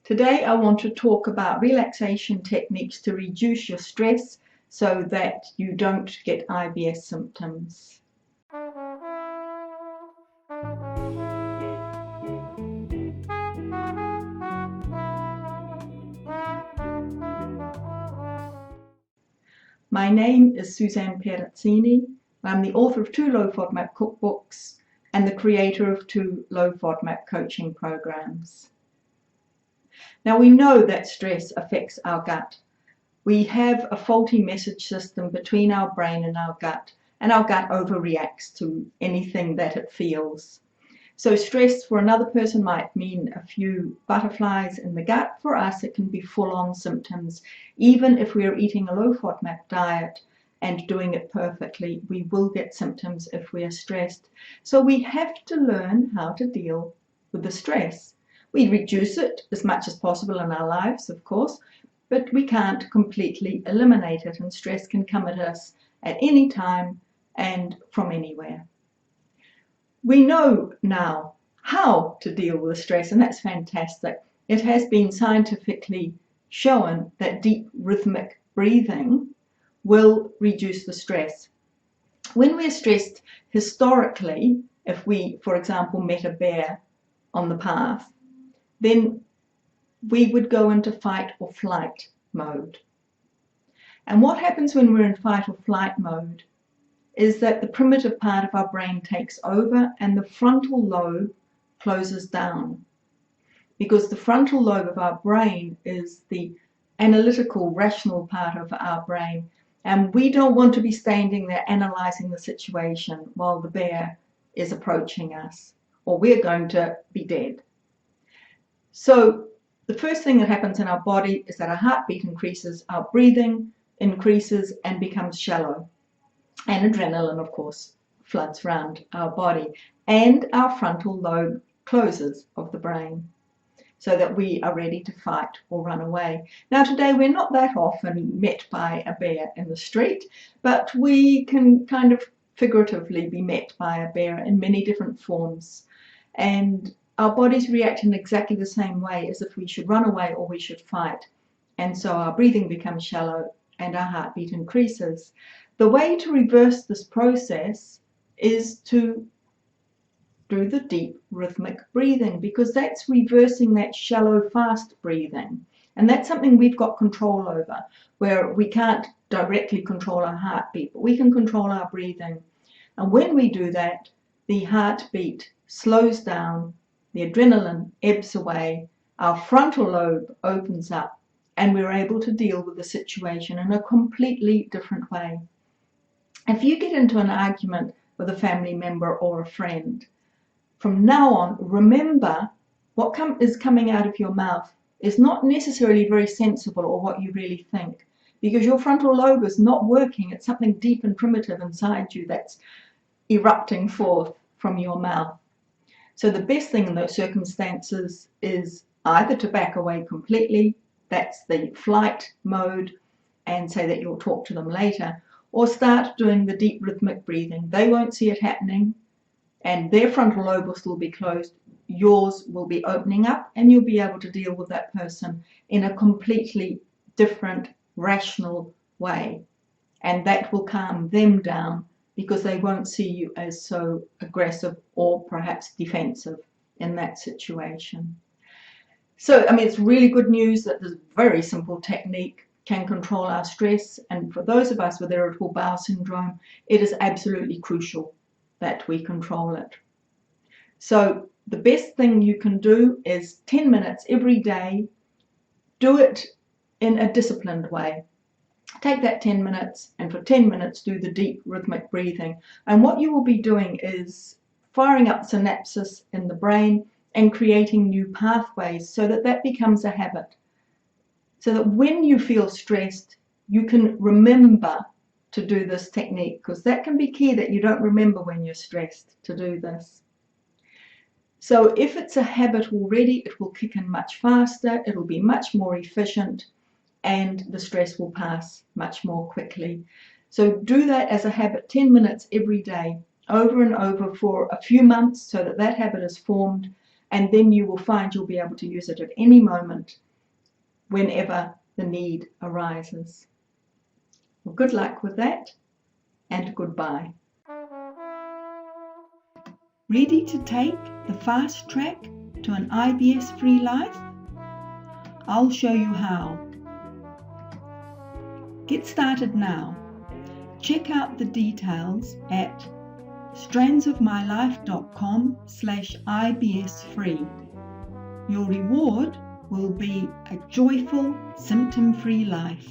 Today I want to talk about relaxation techniques to reduce your stress so that you don't get IBS symptoms. My name is Suzanne Perazzini. I'm the author of 2 Low Fodmap cookbooks and the creator of 2 Low Fodmap coaching programs. Now we know that stress affects our gut. We have a faulty message system between our brain and our gut overreacts to anything that it feels. So stress for another person might mean a few butterflies in the gut. For us, it can be full-on symptoms. Even if we're eating a low FODMAP diet and doing it perfectly, we will get symptoms if we are stressed. So we have to learn how to deal with the stress. We reduce it as much as possible in our lives, of course, but we can't completely eliminate it, and stress can come at us at any time and from anywhere. We know now how to deal with stress, and that's fantastic. It has been scientifically shown that deep rhythmic breathing will reduce the stress. When we're stressed, historically, if we, for example, met a bear on the path, then we would go into fight or flight mode. And what happens when we're in fight or flight mode is that the primitive part of our brain takes over and the frontal lobe closes down, because the frontal lobe of our brain is the analytical, rational part of our brain, and we don't want to be standing there analyzing the situation while the bear is approaching us, or we're going to be dead. So the first thing that happens in our body is that our heartbeat increases, our breathing increases and becomes shallow. And adrenaline, of course, floods around our body, and our frontal lobe closes of the brain so that we are ready to fight or run away. Now today we're not that often met by a bear in the street, but we can kind of figuratively be met by a bear in many different forms, and our bodies react in exactly the same way as if we should run away or we should fight, and so our breathing becomes shallow and our heartbeat increases. The way to reverse this process is to do the deep rhythmic breathing, because that's reversing that shallow fast breathing, and that's something we've got control over, where we can't directly control our heartbeat, but we can control our breathing. And when we do that, the heartbeat slows down, the adrenaline ebbs away, our frontal lobe opens up, and we're able to deal with the situation in a completely different way. If you get into an argument with a family member or a friend, from now on, remember what is coming out of your mouth is not necessarily very sensible or what you really think, because your frontal lobe is not working. It's something deep and primitive inside you that's erupting forth from your mouth. So the best thing in those circumstances is either to back away completely, that's the flight mode, and say that you'll talk to them later, or start doing the deep rhythmic breathing. They won't see it happening, and their frontal lobe will still be closed. Yours will be opening up, and you'll be able to deal with that person in a completely different, rational way. And that will calm them down, because they won't see you as so aggressive or perhaps defensive in that situation. So, I mean, it's really good news that this very simple technique can control our stress, and for those of us with irritable bowel syndrome, it is absolutely crucial that we control it. So the best thing you can do is 10 minutes every day. Do it in a disciplined way. Take that 10 minutes, and for 10 minutes do the deep rhythmic breathing, and what you will be doing is firing up synapses in the brain and creating new pathways so that that becomes a habit, so that when you feel stressed you can remember to do this technique, because that can be key, that you don't remember when you're stressed to do this. So if it's a habit already, it will kick in much faster, it'll be much more efficient, and the stress will pass much more quickly. So do that as a habit, 10 minutes every day, over and over for a few months, so that that habit is formed, and then you will find you'll be able to use it at any moment whenever the need arises. Well, good luck with that, and goodbye. Ready to take the fast track to an IBS-free life? I'll show you how. Get started now. Check out the details at strandsofmylife.com/IBS-free. Your reward will be a joyful, symptom-free life.